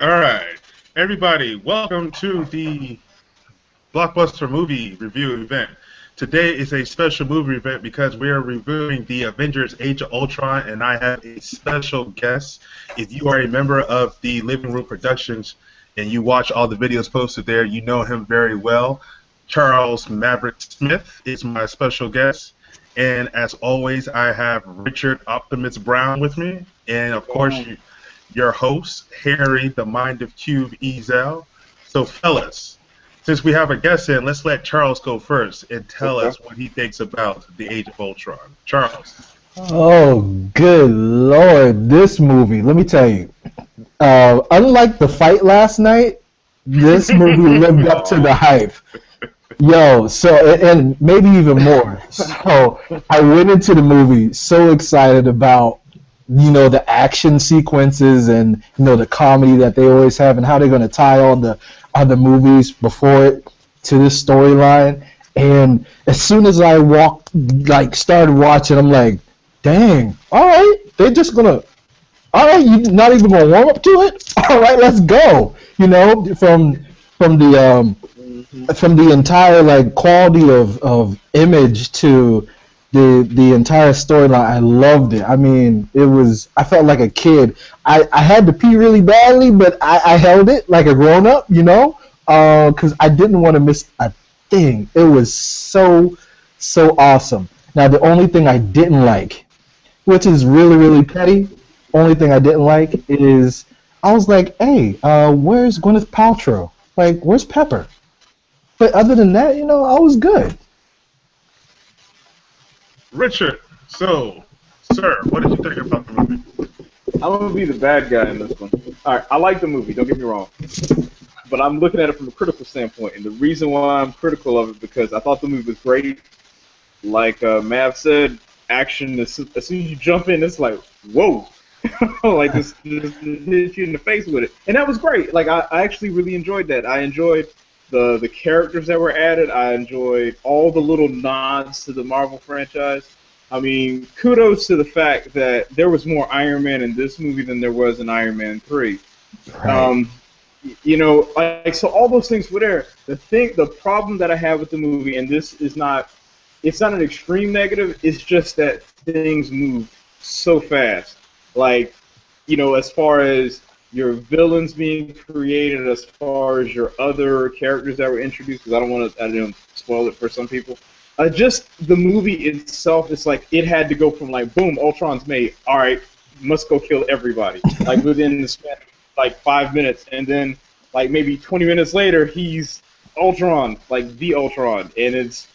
All right, everybody, welcome to the Blockbuster movie review event. Today is a special movie event because we are reviewing the Avengers Age of Ultron, and I have a special guest. If you are a member of the Living Room Productions and you watch all the videos posted there, you know him very well. Charles Maverick Smith is my special guest. And as always, I have Richard Optimus Brown with me. And of course, your host, Harry, the Mind of Cube Ezel. So, fellas, since we have a guest in, let's let Charles go first and tell us what he thinks about the Age of Ultron. Charles. Oh, good Lord, this movie, let me tell you, unlike the fight last night, this movie lived up to the hype. Yo, and maybe even more. So, I went into the movie so excited about, the action sequences and, the comedy that they always have and how they're going to tie all the other movies before it to this storyline. And as soon as I started watching, I'm like, dang, all right, they're just going to, all right, you're not even going to warm up to it? All right, let's go. From the entire quality of image to the entire storyline, I loved it. I mean, I felt like a kid. I had to pee really badly, but I held it like a grown up, because I didn't want to miss a thing. It was so awesome. Now the only thing I didn't like, which is really really petty, only thing I didn't like is I was like, hey, where's Gwyneth Paltrow? Like, where's Pepper? But other than that, I was good. Richard, so, sir, what did you think about the movie? I'm gonna be the bad guy in this one. All right, I like the movie. Don't get me wrong, but I'm looking at it from a critical standpoint, and the reason why I'm critical of it because I thought the movie was great. Like Mav said, action as soon as you jump in, it's like whoa, like this hits you in the face with it, and that was great. Like I actually really enjoyed that. I enjoyed the characters that were added. I enjoyed all the little nods to the Marvel franchise. I mean, kudos to the fact that there was more Iron Man in this movie than there was in Iron Man 3. Right. So all those things were there. The problem that I have with the movie, and this is not, it's not an extreme negative, it's just that things move so fast. Like, as far as your villains being created, as far as your other characters that were introduced, because I don't spoil it for some people. Just the movie itself, it's like it had to go from like, boom, Ultron's made, all right, must go kill everybody, like within the span of like 5 minutes, and then like maybe 20 minutes later, he's Ultron, like the Ultron, and it's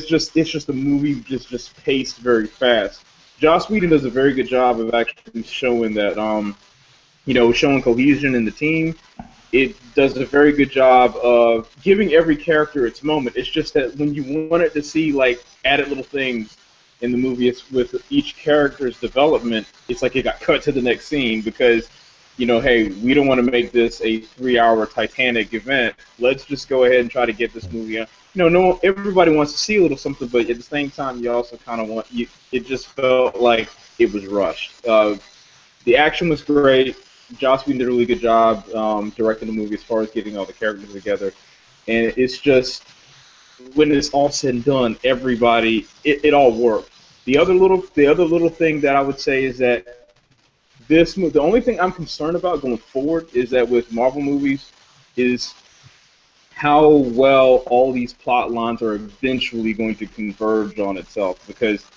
just the movie just paced very fast. Joss Whedon does a very good job of actually showing that showing cohesion in the team. It does a very good job of giving every character its moment. It's just that when you wanted to see like added little things in the movie, it's with each character's development, it's like it got cut to the next scene because, hey, we don't want to make this a 3-hour Titanic event. Let's just go ahead and try to get this movie out. No, everybody wants to see a little something, but at the same time, you also kind of want. It just felt like it was rushed. The action was great. Joss Whedon did a really good job directing the movie as far as getting all the characters together, and it's just when it's all said and done, everybody it all worked. The other little thing that I would say is that the only thing I'm concerned about going forward is that with Marvel movies is how well all these plot lines are eventually going to converge on itself because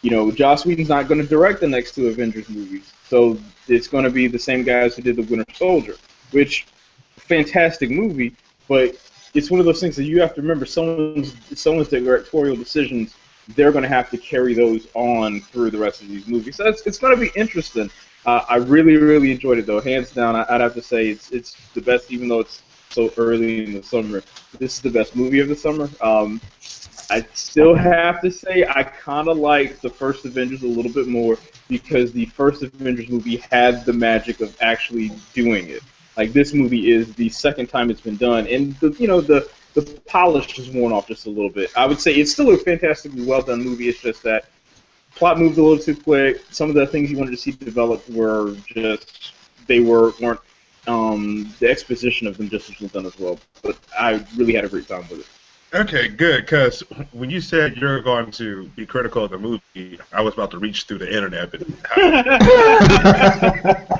Joss Whedon's not going to direct the next 2 Avengers movies. So it's going to be the same guys who did The Winter Soldier, which, fantastic movie, but it's one of those things that you have to remember, someone's directorial decisions, they're going to have to carry those on through the rest of these movies. So it's going to be interesting. I really, really enjoyed it, though. Hands down, I'd have to say it's the best, even though it's so early in the summer. This is the best movie of the summer. I still have to say I kind of like the first Avengers a little bit more because the first Avengers movie had the magic of actually doing it. Like this movie is the second time it's been done, and the polish is worn off just a little bit. I would say it's still a fantastically well done movie. It's just that plot moved a little too quick. Some of the things you wanted to see developed were just weren't the exposition of them just was done as well. But I really had a great time with it. Okay, good. Because when you said you're going to be critical of the movie, I was about to reach through the internet. But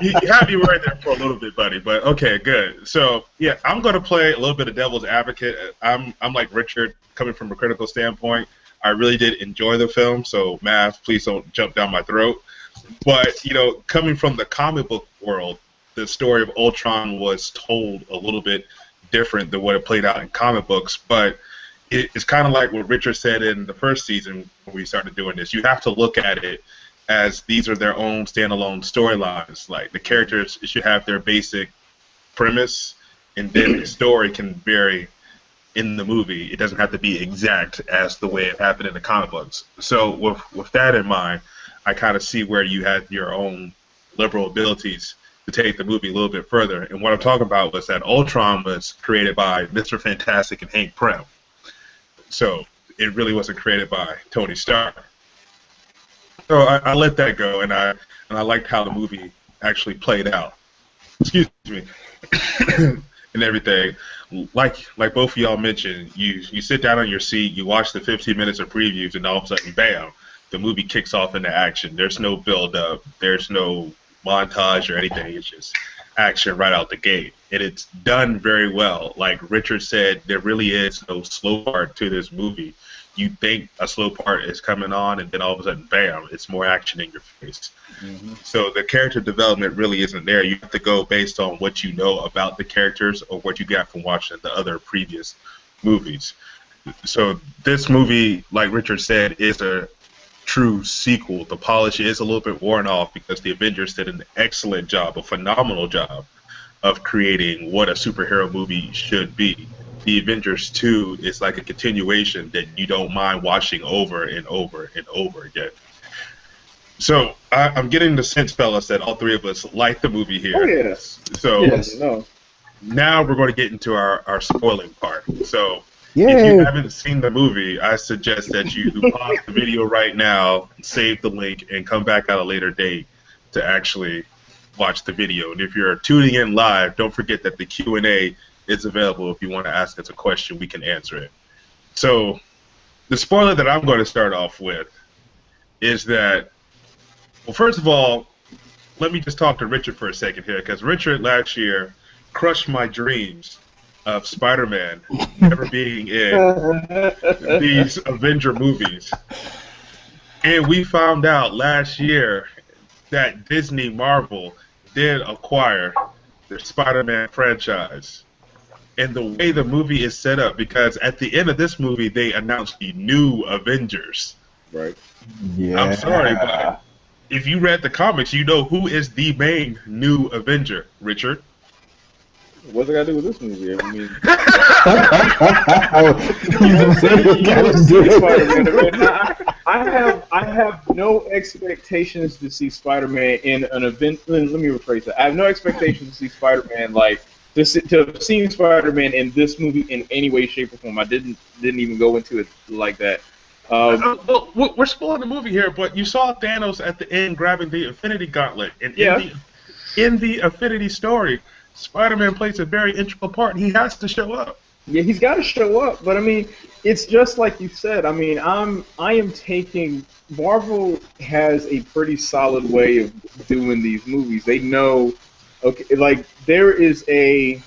you had me right there for a little bit, buddy. But okay, good. So yeah, I'm going to play a little bit of devil's advocate. I'm like Richard, coming from a critical standpoint. I really did enjoy the film. So Mav, please don't jump down my throat. But you know, coming from the comic book world, the story of Ultron was told a little bit different than what it played out in comic books, but it's kind of like what Richard said in the first season when we started doing this. You have to look at it as these are their own standalone storylines. Like the characters should have their basic premise, and then the story can vary in the movie. It doesn't have to be exact as the way it happened in the comic books. So with that in mind, I kind of see where you had your own liberal abilities to take the movie a little bit further. And what I'm talking about was that Ultron was created by Mr. Fantastic and Hank Pym. So it really wasn't created by Tony Stark. So I let that go, and I liked how the movie actually played out. Excuse me, and everything. Like both of y'all mentioned, you sit down on your seat, you watch the 15 minutes of previews, and all of a sudden, bam, the movie kicks off into action. There's no build up. There's no montage or anything. It's just action right out the gate, and it's done very well. Like Richard said, there really is no slow part to this movie. You think a slow part is coming on, and then all of a sudden, bam, it's more action in your face. Mm-hmm. So the character development really isn't there. You have to go based on what you know about the characters or what you got from watching the other previous movies. So this movie, like Richard said, is a true sequel. The polish is a little bit worn off because the Avengers did an excellent job, a phenomenal job of creating what a superhero movie should be. The Avengers 2 is like a continuation that you don't mind watching over and over and over again. So I'm getting the sense, fellas, that all three of us like the movie here. Oh, yes. So yes, no. Now we're going to get into our spoiling part. So Yay. If you haven't seen the movie, I suggest that you pause the video right now, save the link, and come back at a later date to actually watch the video. And if you're tuning in live, don't forget that the Q&A is available. If you want to ask us a question, we can answer it. So the spoiler that I'm going to start off with is that, well, first of all, let me just talk to Richard for a second here, because Richard last year crushed my dreams of Spider-Man never being in these Avenger movies. And we found out last year that Disney Marvel did acquire the Spider-Man franchise. And the way the movie is set up, because at the end of this movie, they announced the new Avengers. Right. Yeah. I'm sorry, but if you read the comics, you know who is the main new Avenger, Richard. What's it got to do with this movie? I mean, I have no expectations to see Spider-Man in an event. Let me rephrase that. I have no expectations to see Spider-Man to have seen Spider-Man in this movie in any way, shape, or form. I didn't even go into it like that. Well, we're spoiling the movie here, but you saw Thanos at the end grabbing the Infinity Gauntlet, and in the Infinity story, Spider-Man plays a very integral part. He has to show up. Yeah, he's got to show up. But I mean, it's just like you said. I mean, I am taking. Marvel has a pretty solid way of doing these movies. They know, okay, like there is a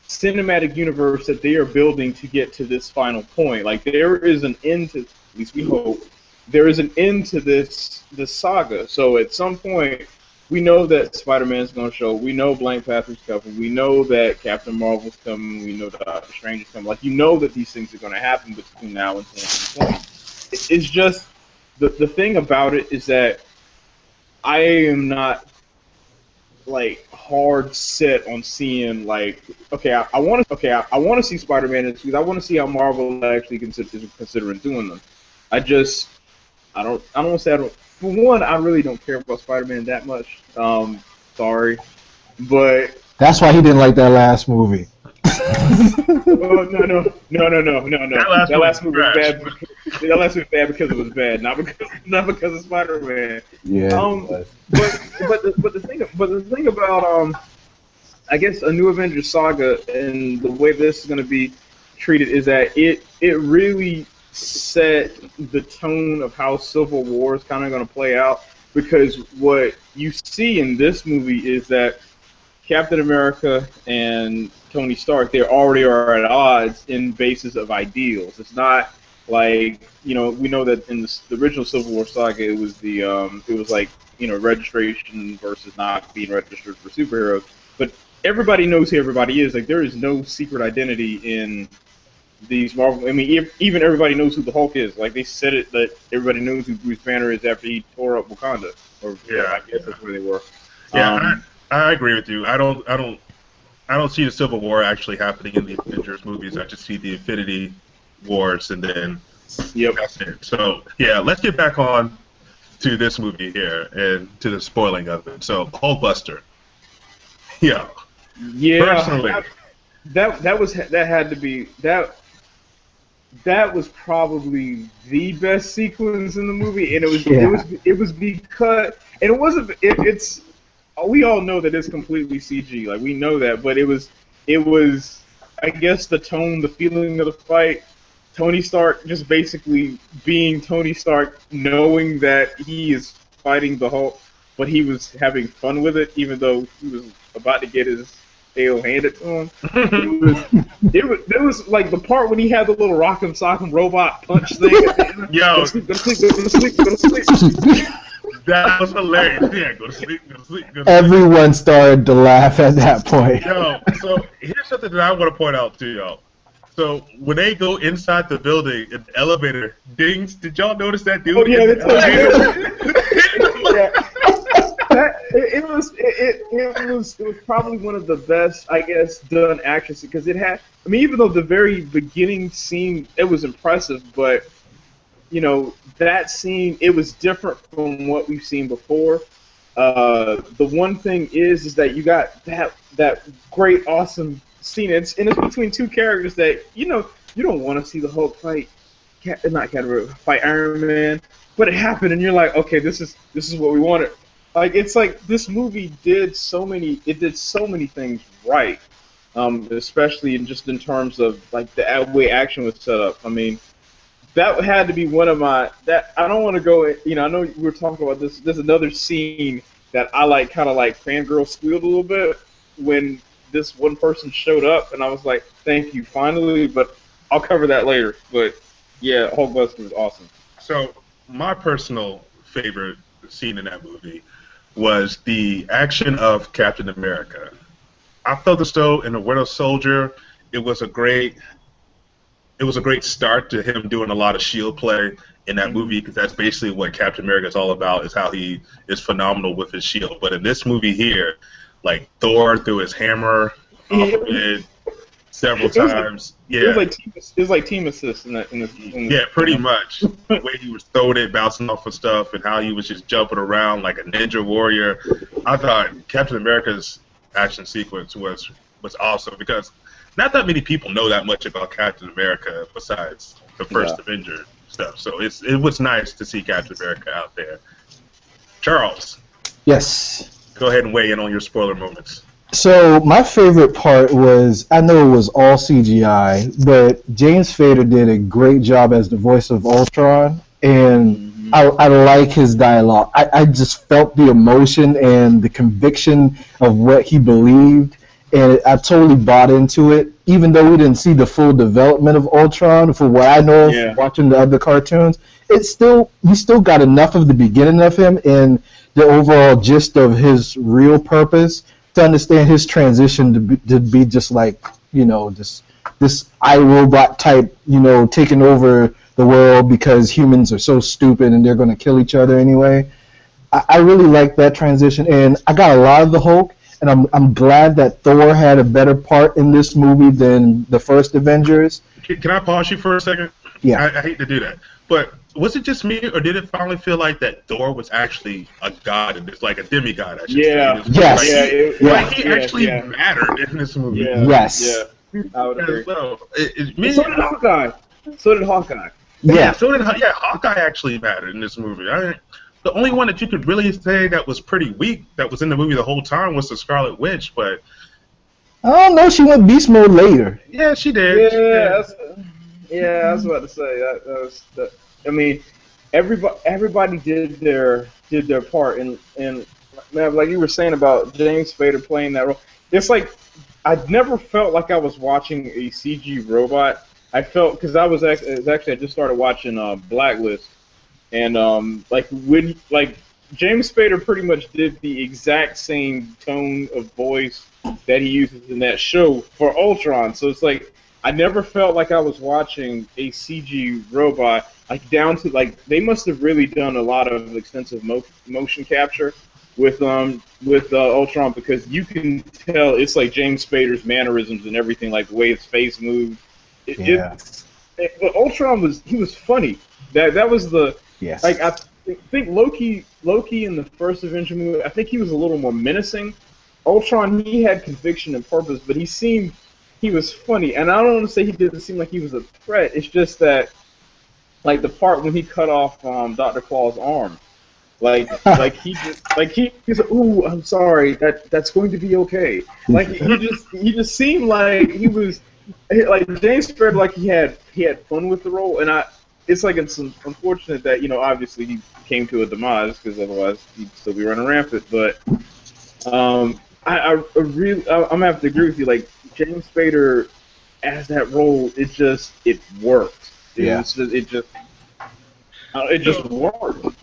cinematic universe that they are building to get to this final point. Like there is an end to, at least we hope, there is an end to this saga. So at some point, we know that Spider-Man's going to show. We know Blank Panther's coming. We know that Captain Marvel's coming. We know that Doctor Strange is coming. Like, you know that these things are going to happen between now and 2020. It's just, the thing about it is that I am not, like, hard set on seeing, like, okay, I want to see Spider-Man in this because I want to see how Marvel actually is considering doing them. I don't want to say I don't. For one, I really don't care about Spider-Man that much. Sorry, but that's why he didn't like that last movie. No. That last movie was bad. That last movie was bad because it was bad, not because of Spider-Man. Yeah. But the thing about I guess a new Avengers saga, and the way this is going to be treated is that it really set the tone of how Civil War is kind of going to play out, because what you see in this movie is that Captain America and Tony Stark, they already are at odds in basis of ideals. It's not like, we know that in the original Civil War saga, it was like, registration versus not being registered for superheroes. But everybody knows who everybody is. Like, there is no secret identity in these Marvel. I mean, even everybody knows who the Hulk is. Like, they said it that everybody knows who Bruce Banner is after he tore up Wakanda. Or I guess that's where they were. Yeah, I agree with you. I don't see the Civil War actually happening in the Avengers movies. I just see the Infinity Wars, and then that's it. So yeah, let's get back on to this movie here and to the spoiling of it. So Hulkbuster. Yeah. Personally, that was probably the best sequence in the movie, and it was because, and it wasn't. It's we all know that it's completely CG, like we know that, but it was I guess the tone, the feeling of the fight, Tony Stark just basically being Tony Stark, knowing that he is fighting the Hulk, but he was having fun with it, even though he was about to get his tail handed to him. It was like the part when he had the little rock'em sock'em robot punch thing. Yo, go to sleep. That was hilarious. Yeah, go to sleep. Everyone started to laugh at that point. Yo, so here's something that I want to point out to y'all. So when they go inside the building and the elevator dings, did y'all notice that dude? Oh yeah, it was probably one of the best, I guess, done action, because it had. I mean, even though the very beginning scene, it was impressive, but that scene, it was different from what we've seen before. The one thing is that you got that great, awesome scene, and it's between two characters that you don't want to see the Hulk fight, fight Iron Man, but it happened, and you're like, okay, this is what we wanted. Like, it's like this movie did so many things right, especially in terms of like the way action was set up. I mean, that had to be one of my, that I don't want to go, I know we were talking about this. There's another scene that I kind of fangirl squealed a little bit when this one person showed up, and I was like, thank you, finally, but I'll cover that later. But yeah, Hulkbuster was awesome. So my personal favorite scene in that movie was the action of Captain America. I felt as though in The Winter Soldier, it was a great start to him doing a lot of shield play in that movie, because that's basically what Captain America is all about, is how he is phenomenal with his shield. But in this movie here, like Thor threw his hammer off of it several times. It was like team assist in that. Yeah, pretty much. The way he was throwing it, bouncing off of stuff, and how he was just jumping around like a ninja warrior. I thought Captain America's action sequence was awesome, because not that many people know that much about Captain America besides the first Avenger stuff. So it was nice to see Captain America out there. Charles. Yes. Go ahead and weigh in on your spoiler moments. So my favorite part was, I know it was all CGI, but James Spader did a great job as the voice of Ultron, and I like his dialogue. I just felt the emotion and the conviction of what he believed, and I totally bought into it, even though we didn't see the full development of Ultron. For what I know from watching the other cartoons, we still got enough of the beginning of him and the overall gist of his real purpose to understand his transition to be just like, this iRobot type, taking over the world because humans are so stupid and they're going to kill each other anyway. I really like that transition, and I got a lot of the Hulk, and I'm glad that Thor had a better part in this movie than the first Avengers. Can I pause you for a second? Yeah. I hate to do that, but was it just me, or did it finally feel like that Thor was actually a god, and it's like a demigod? I should say. Yes. He actually mattered in this movie. Yeah. Yes. Yeah. I would agree. So did Hawkeye. Yeah. Hawkeye actually mattered in this movie. The only one that you could really say that was pretty weak, that was in the movie the whole time, was the Scarlet Witch. But I don't know. She went beast mode later. Yeah, she did. I was about to say that was the. I mean, everybody did their part, and man, like you were saying about James Spader playing that role, it's like I never felt like I was watching a CG robot. I felt because I just started watching Blacklist, and like James Spader pretty much did the exact same tone of voice that he uses in that show for Ultron. So it's like I never felt like I was watching a CG robot, like down to like they must have really done a lot of extensive motion capture with Ultron, because you can tell it's like James Spader's mannerisms and everything, like the way his face moved. But Ultron was funny. That was the like I think Loki in the first Avenger movie, I think he was a little more menacing. Ultron, he had conviction and purpose, but he was funny, and I don't want to say he didn't seem like he was a threat. It's just that, like the part when he cut off Dr. Claw's arm, like he's like, ooh, I'm sorry, that's going to be okay. Like he just seemed like he was like James Spader, like he had fun with the role, and it's unfortunate that obviously he came to a demise, because otherwise he'd still be running rampant. But I'm gonna have to agree with you. Like James Spader as that role, it worked. It just worked.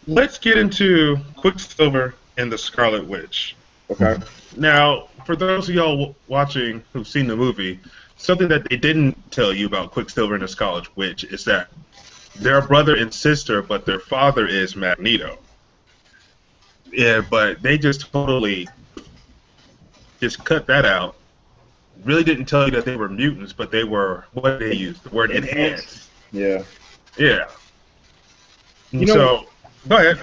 Let's get into Quicksilver and the Scarlet Witch. Okay. Now, for those of y'all watching who've seen the movie, something that they didn't tell you about Quicksilver and the Scarlet Witch is that they're a brother and sister, but their father is Magneto. Yeah, but they just totally just cut that out. Really didn't tell you that they were mutants, but they were, what did they use? The word enhanced. Yeah. Yeah. So, go ahead.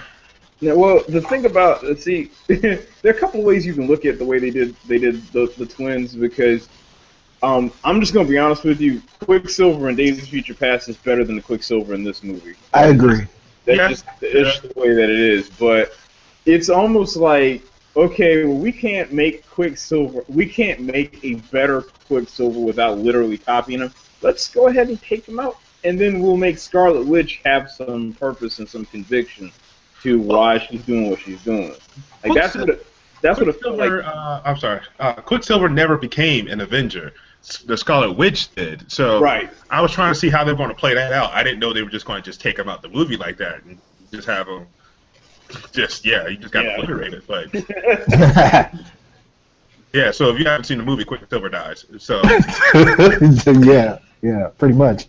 Yeah, well, the thing about there are a couple of ways you can look at the way they did the twins, because I'm just gonna be honest with you, Quicksilver in Days of Future Past is better than the Quicksilver in this movie. I agree. That's just the way that it is. But it's almost like, okay, well, we can't make a better Quicksilver without literally copying him. Let's go ahead and take him out, and then we'll make Scarlet Witch have some purpose and some conviction to why she's doing what she's doing. Like that's what it felt like. I'm sorry. Quicksilver never became an Avenger. The Scarlet Witch did. So right. I was trying to see how they're going to play that out. I didn't know they were just going to just take him out the movie like that and just have him. You just got obliterated. But yeah. So if you haven't seen the movie, Quicksilver dies. So yeah, pretty much.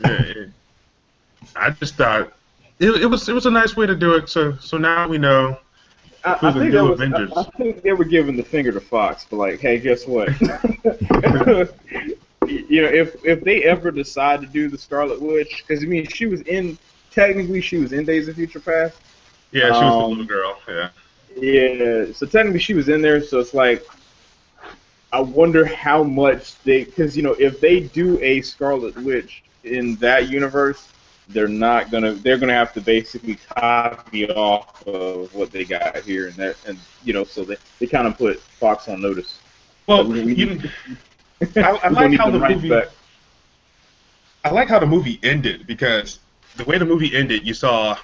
I just thought it was a nice way to do it. So now we know. I think they were giving the finger to Fox, but like, hey, guess what? If they ever decide to do the Scarlet Witch, because I mean, technically she was in Days of Future Past. Yeah, she was the little girl. Yeah. Yeah, so technically she was in there. So it's like, I wonder how much because if they do a Scarlet Witch in that universe, they're gonna have to basically copy off of what they got here, and so they kind of put Fox on notice. Well, I like how the movie. I like how the movie ended, because the way the movie ended, you saw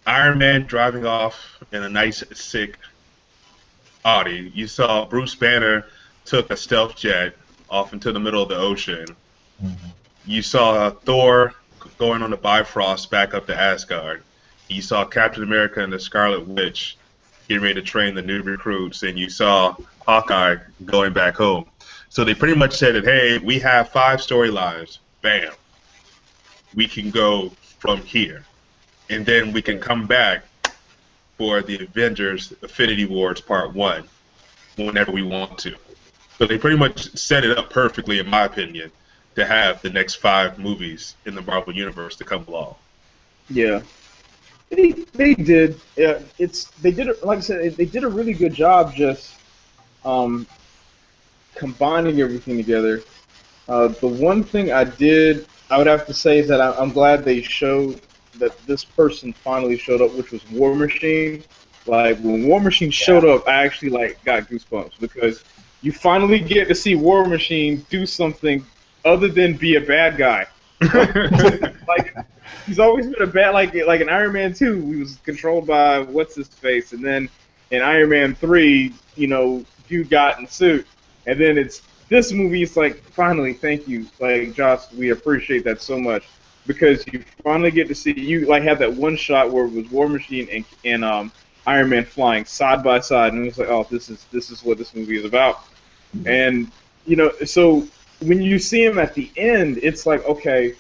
Iron Man driving off in a nice, sick Audi. You saw Bruce Banner took a stealth jet off into the middle of the ocean. Mm-hmm. You saw Thor going on the Bifrost back up to Asgard. You saw Captain America and the Scarlet Witch getting ready to train the new recruits, and you saw Hawkeye going back home. So they pretty much said that, hey, we have 5 storylines. Bam. We can go from here. And then we can come back for the Avengers Infinity Wars Part 1 whenever we want to. So they pretty much set it up perfectly, in my opinion, to have the next 5 movies in the Marvel Universe to come along. Yeah. They did. Yeah, they did it, like I said, they did a really good job just combining everything together. The one thing I would have to say is that I'm glad they showed that this person finally showed up, which was War Machine. Like when War Machine showed up, I actually got goosebumps, because you finally get to see War Machine do something other than be a bad guy. Like he's always been a bad, like in Iron Man 2, he was controlled by what's his face, and then in Iron Man 3, dude got in suit, and then it's this movie. It's like finally, thank you, like Josh, we appreciate that so much because you finally get to see you like have that one shot where it was War Machine and Iron Man flying side by side, and it was like, oh, this is what this movie is about, and so when you see him at the end, it's like okay.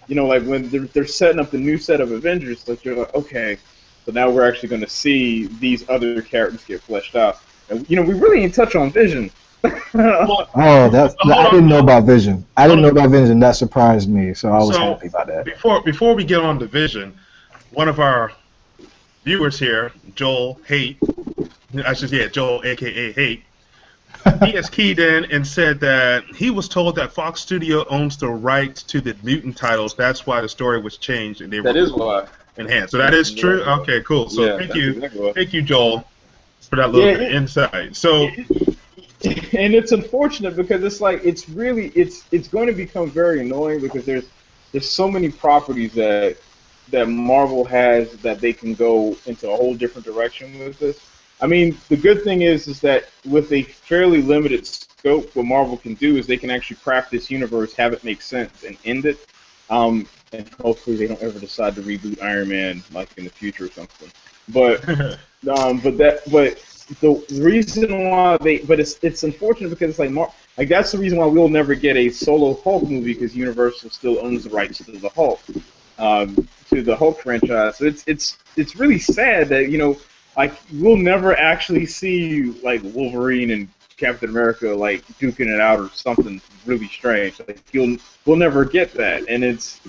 Like when they're setting up the new set of Avengers, like you're like, okay, so now we're actually going to see these other characters get fleshed out. And we really didn't touch on Vision. Oh, I didn't know about Vision. I didn't know about Vision. That surprised me, so I was happy about that. Before we get on to Vision, one of our viewers here, Joel Hate, Joel, aka Hate. He has keyed in and said that he was told that Fox Studio owns the rights to the mutant titles. That's why the story was changed and they were enhanced. So that is true. Okay, cool. So thank you, Joel, for that little bit of insight. So, and it's unfortunate because it's like it's going to become very annoying because there's so many properties that Marvel has that they can go into a whole different direction with this. I mean, the good thing is that with a fairly limited scope, what Marvel can do is they can actually craft this universe, have it make sense, and end it. And hopefully they don't ever decide to reboot Iron Man like in the future or something. But the reason why it's unfortunate because it's like that's the reason why we'll never get a solo Hulk movie because Universal still owns the rights to the Hulk, to the Hulk franchise. So it's really sad that like we'll never actually see like Wolverine and Captain America like duking it out or something really strange. Like we'll never get that, and it's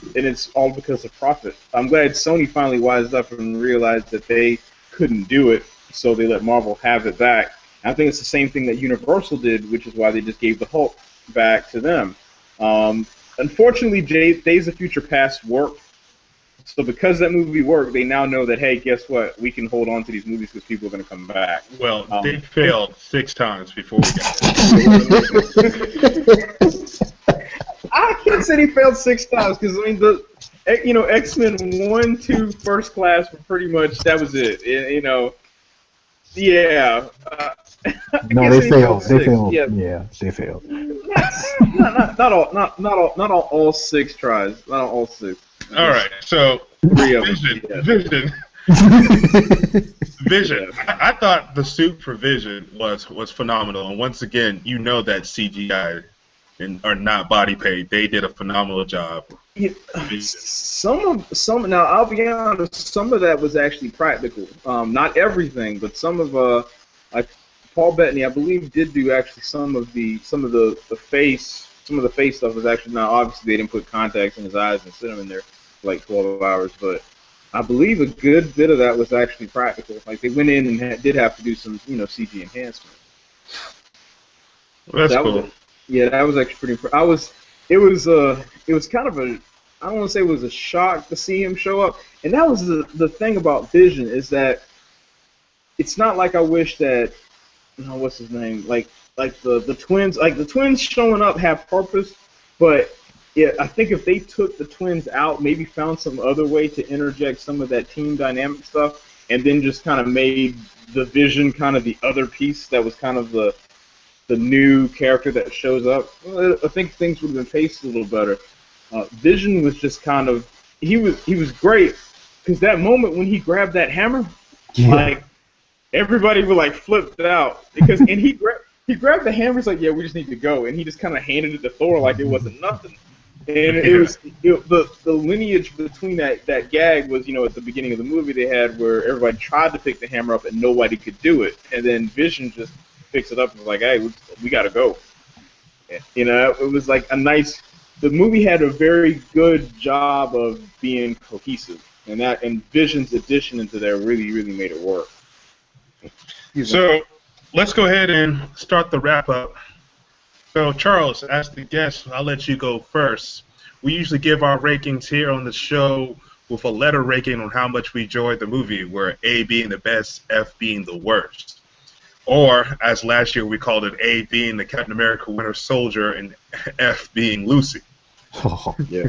all because of profit. I'm glad Sony finally wised up and realized that they couldn't do it, so they let Marvel have it back. And I think it's the same thing that Universal did, which is why they just gave the Hulk back to them. Unfortunately, Days of Future Past worked. So because that movie worked, they now know that, hey, guess what? We can hold on to these movies because people are going to come back. Well, they failed 6 times before we got there. I can't say they failed 6 times because, I mean, X-Men 1, 2, First Class were pretty much, that was it. Yeah. No, they failed. They failed. Yeah, they failed. Not all 6 tries. Not all 6. All right, so Vision. Vision. I thought the suit for Vision was phenomenal, and once again, that CGI are not body paint. They did a phenomenal job. Yeah, some now I'll be honest, some of that was actually practical. Not everything, but some of like Paul Bettany, I believe, did do actually some of the face. Some of the face stuff was actually, now obviously they didn't put contacts in his eyes and sit him in there for like 12 hours, but I believe a good bit of that was actually practical. Like they went in and did have to do some, CG enhancement. Well, that's cool. That was actually pretty. It was kind of a, I don't want to say it was a shock to see him show up, and that was the thing about Vision is that it's not like I wish that, what's his name, like the twins showing up have purpose, but yeah, I think if they took the twins out, maybe found some other way to interject some of that team dynamic stuff, and then just kind of made the Vision kind of the other piece that was kind of the new character that shows up, I think things would have been paced a little better. Vision was just kind of, he was great, because that moment when he grabbed that hammer, like everybody was like flipped out, because and he grabbed the hammer. He's like, yeah, we just need to go, and he just kind of handed it to Thor like it wasn't nothing. And the lineage between that gag was, at the beginning of the movie they had where everybody tried to pick the hammer up and nobody could do it, and then Vision just picks it up and was like, hey, we gotta go. It was like a nice. The movie had a very good job of being cohesive, and Vision's addition into there really, really made it work. So let's go ahead and start the wrap up. So Charles, as the guest, I'll let you go first. We usually give our rankings here on the show with a letter ranking on how much we enjoyed the movie, where A being the best, F being the worst. Or, as last year we called it, A being the Captain America Winter Soldier and F being Lucy. Yeah.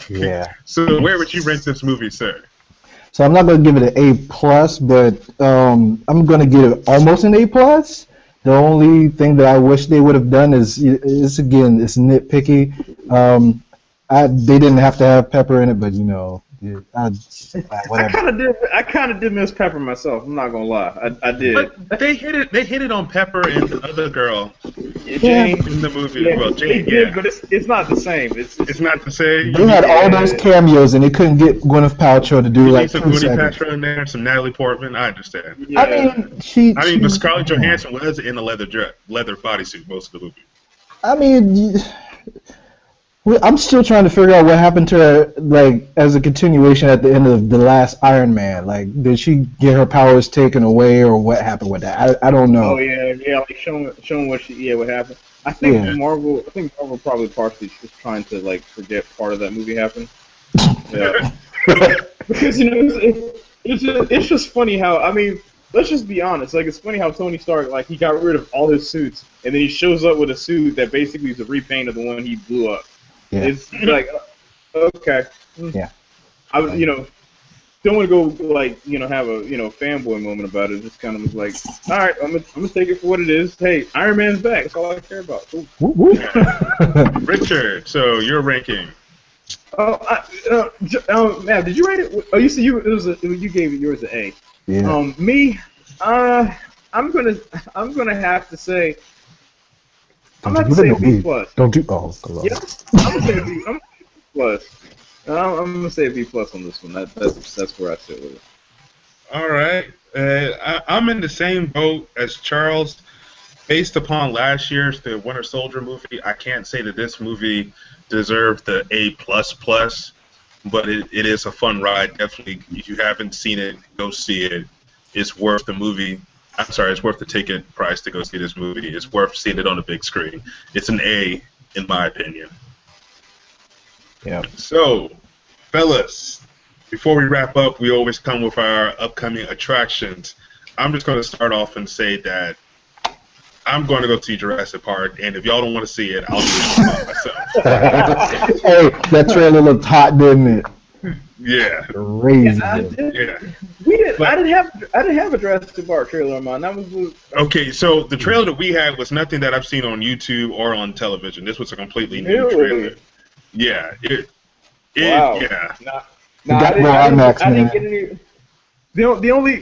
Yeah. So where would you rank this movie, sir? So I'm not gonna give it an A plus, but I'm gonna give it almost an A plus. The only thing that I wish they would have done is again, it's nitpicky. They didn't have to have pepper in it, but whatever. I kind of did miss Pepper myself. I'm not gonna lie. I did. But they hit it. They hit it on Pepper and the other girl Jane in the movie. Yeah, Well, they Jane, did, but it's not the same. It's not the same. They had all those cameos, and they couldn't get Gwyneth Paltrow to do You like need some 2 Gwyneth seconds. Paltrow in there, some Natalie Portman. I understand. Yeah. But Scarlett Johansson was in a leather bodysuit most of the movie. I mean, I'm still trying to figure out what happened to her, like, as a continuation at the end of the last Iron Man. Like, did she get her powers taken away, or what happened with that? I don't know. Oh yeah, like showing what happened. I think Marvel probably partially was trying to like forget part of that movie happened. Yeah, because it's just funny how, I mean, let's just be honest. Like, it's funny how Tony Stark, like, he got rid of all his suits, and then he shows up with a suit that basically is a repaint of the one he blew up. Yeah. It's like, okay. Yeah. I don't want to go like have a fanboy moment about it. Just kind of was like, all right, I'm gonna take it for what it is. Hey, Iron Man's back. That's all I care about. Cool. Woo, woo. Richard, so your ranking. Matt, did you rate it? Oh, you said you gave yours an A. Yeah. Me, I'm gonna have to say, I'm gonna say B plus. Don't do. Oh, God. Yeah, I'm gonna say B. I'm B plus. I'm gonna say B plus on this one. That's where I sit with it. All right, I'm in the same boat as Charles. Based upon last year's The Winter Soldier movie, I can't say that this movie deserved the A++, but it is a fun ride. Definitely, if you haven't seen it, go see it. It's worth the movie. It's worth the ticket price to go see this movie. It's worth seeing it on the big screen. It's an A, in my opinion. Yeah. So, fellas, before we wrap up, we always come with our upcoming attractions. I'm just going to start off and say that I'm going to go see Jurassic Park, and if y'all don't want to see it, I'll do it myself. Hey, that trailer looked hot, didn't it? Yeah. Crazy. Yeah. I didn't have a Jurassic Park trailer on mine. That was okay. So the trailer that we had was nothing that I've seen on YouTube or on television. This was a completely new trailer. Yeah. Wow. Yeah. IMAX, I didn't get any. The only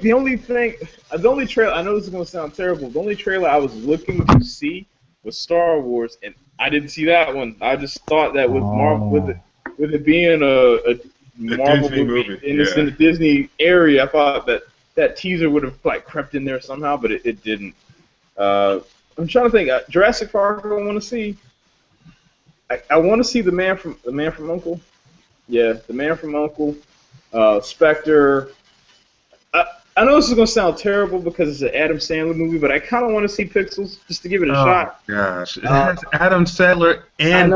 trailer, I know this is gonna sound terrible. The only trailer I was looking to see was Star Wars, and I didn't see that one. I just thought that with Marvel, with it being a Marvel movie in the Disney area, I thought that teaser would have like crept in there somehow, but it didn't. I'm trying to think. Jurassic Park, I want to see. I want to see the man from U.N.C.L.E. Yeah, the man from U.N.C.L.E. Spectre. I know this is gonna sound terrible because it's an Adam Sandler movie, but I kind of want to see Pixels just to give it a shot. Gosh, it has Adam Sandler and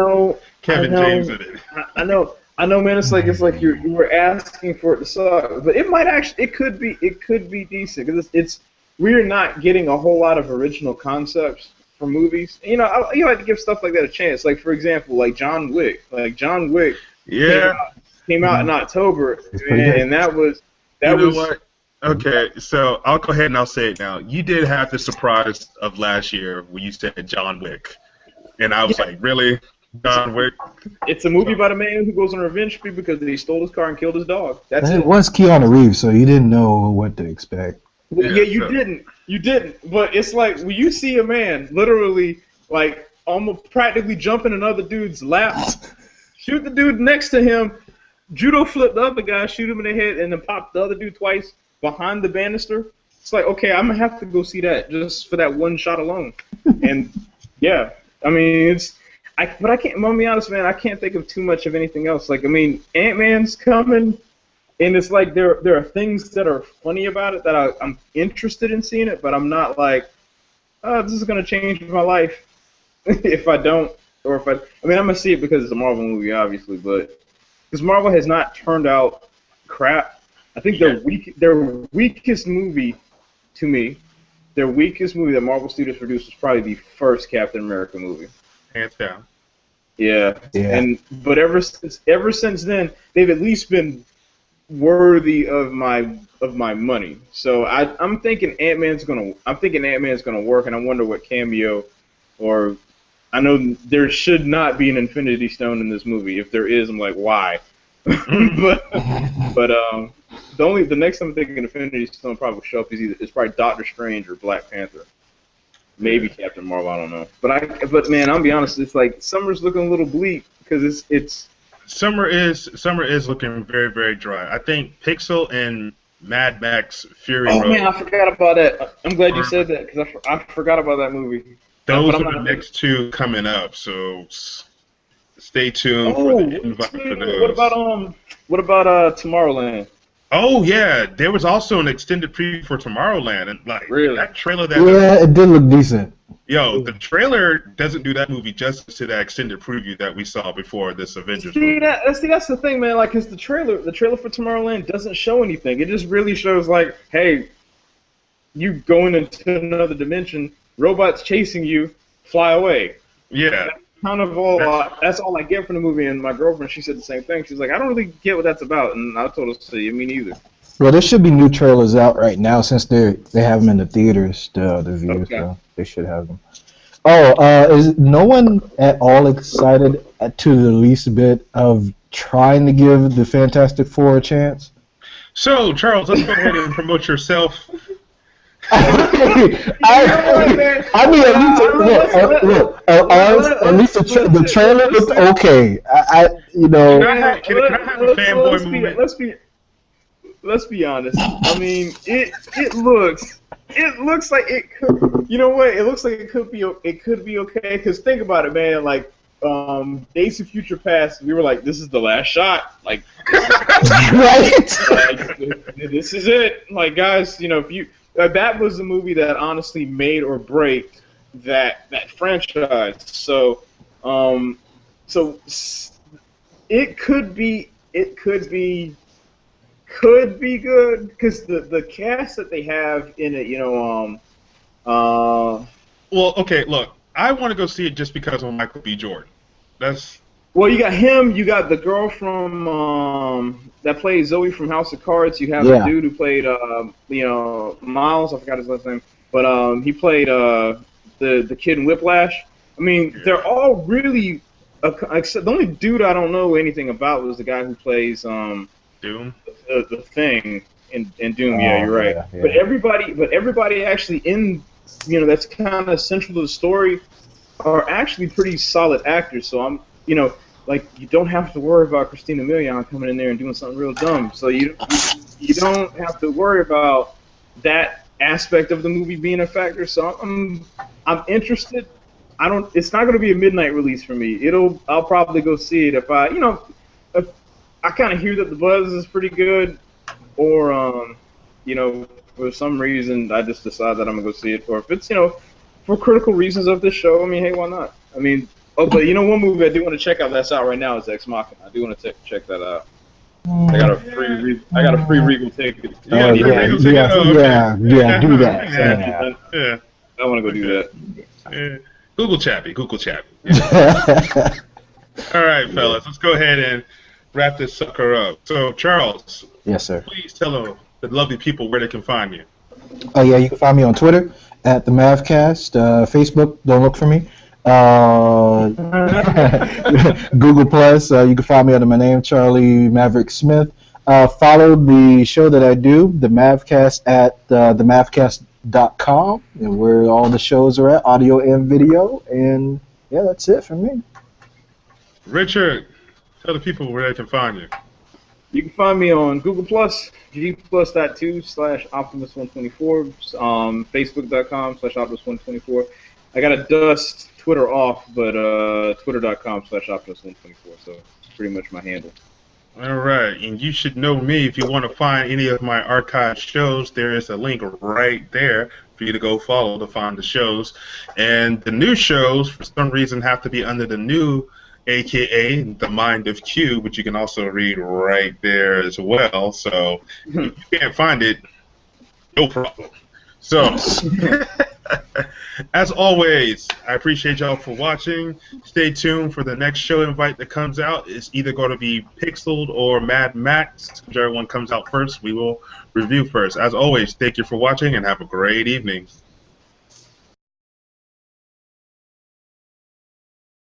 Kevin James in it. I know, man. It's like you were asking for it to suck, but it could be decent because we're not getting a whole lot of original concepts for movies. You like to give stuff like that a chance. Like, for example, like John Wick. Came out in October, and that was. What? Okay, so I'll go ahead and I'll say it now. You did have the surprise of last year when you said John Wick, and I was like, really, John Wick? It's a movie about a man who goes on a revenge spree because he stole his car and killed his dog. That's it. It was Keanu Reeves, so you didn't know what to expect. You didn't. But it's like when you see a man literally like almost practically jump in another dude's lap, shoot the dude next to him, judo flip the other guy, shoot him in the head, and then pop the other dude twice behind the banister. It's like, okay, I'm gonna have to go see that just for that one shot alone. And yeah, I mean, but I can't. I'm gonna be honest, man. I can't think of too much of anything else. Like, I mean, Ant-Man's coming, and it's like there are things that are funny about it that I'm interested in seeing it, but I'm not like, oh, this is gonna change my life if I don't, or if I mean, I'm gonna see it because it's a Marvel movie, obviously, but because Marvel has not turned out crap. I think their weakest movie to me their weakest movie that Marvel Studios produced was probably the first Captain America movie. Hands down. Yeah. Yeah. But ever since then, they've at least been worthy of my money. So I'm thinking Ant-Man's gonna work, and I wonder what cameo, or I know there should not be an Infinity Stone in this movie. If there is, I'm like, why? but the next time I'm thinking Infinity Stone probably will show up is probably Doctor Strange or Black Panther. Maybe Captain Marvel, I don't know. But man, I'll be honest, it's like summer's looking a little bleak because it's Summer is looking very, very dry. I think Pixel and Mad Max Fury Road. Oh man, I forgot about that. I'm glad you said that because I forgot about that movie. Those are the next two coming up, so stay tuned for the invite for those. What about Tomorrowland? Oh yeah, there was also an extended preview for Tomorrowland, and like really? that trailer. Yeah, it did look decent. Yo, the trailer doesn't do that movie justice to that extended preview that we saw before this Avengers movie. That's the thing, man. Like, cause the trailer for Tomorrowland doesn't show anything. It just really shows like, hey, you going into another dimension, robots chasing you, fly away. Yeah. That's kind of all. That's all I get from the movie. And my girlfriend, she said the same thing. She's like, I don't really get what that's about. And I told her, "See, me neither." Well, there should be new trailers out right now since they have them in the theaters, the views, Okay. so they should have them. Oh, is no one at all excited to the least bit of trying to give the Fantastic Four a chance? So, Charles, let's go ahead and promote yourself. I mean, at least the trailer looked okay. Can I have a fanboy moment? Let's be honest. I mean, it looks like it could. You know what? It looks like it could be okay. Because think about it, man. Like, Days of Future Past, we were like, this is the last shot. Like, right? Like, this is it. Like, guys, you know, if you that was the movie that honestly made or break that franchise. So, it could be good because the cast that they have in it, you know, Well, okay, look, I want to go see it just because of Michael B. Jordan. Well, you got him. You got the girl from that played Zoe from House of Cards. You have the dude who played Miles. I forgot his last name, but he played the kid in Whiplash. I mean, they're all really. Except the only dude I don't know anything about was the guy who plays Doom. The Thing in Doom. Yeah, you're right. Yeah. But everybody actually in that's kind of central to the story are actually pretty solid actors. So I'm like you don't have to worry about Christina Milian coming in there and doing something real dumb. So you don't have to worry about that aspect of the movie being a factor. So I'm interested. It's not going to be a midnight release for me. I'll probably go see it if I kind of hear that the buzz is pretty good, or for some reason I just decide that I'm gonna go see it, or if it's for critical reasons of this show. I mean, hey, why not? I mean, but one movie I do want to check out that's out right now is Ex Machina. I do want to check that out. I got a free Regal ticket. Yeah, do that. Yeah. I want to go do that. Yeah. Google Chappie. All right, fellas, let's go ahead and wrap this sucker up. So, Charles. Yes, sir. Please tell the lovely people where they can find you. Oh, yeah, you can find me on Twitter at the Mavcast. Facebook, don't look for me. Google Plus, you can find me under my name, Charlie Maverick Smith. Follow the show that I do, the Mavcast, at themavcast.com, and where all the shows are at, audio and video. And yeah, that's it for me. Richard, tell the people where they can find you. You can find me on Google Plus, gplus.2/Optimus124, Facebook.com/Optimus124. I got to dust Twitter off, but Twitter.com/Optimus124. So it's pretty much my handle. All right, and you should know me if you want to find any of my archived shows. There is a link right there for you to go follow to find the shows. And the new shows, for some reason, have to be under the new, a.k.a. The Mind of Q, which you can also read right there as well. So if you can't find it, no problem. So, as always, I appreciate y'all for watching. Stay tuned for the next show invite that comes out. It's either going to be Pixeled or Mad Max. Whichever one comes out first, we will review first. As always, thank you for watching and have a great evening.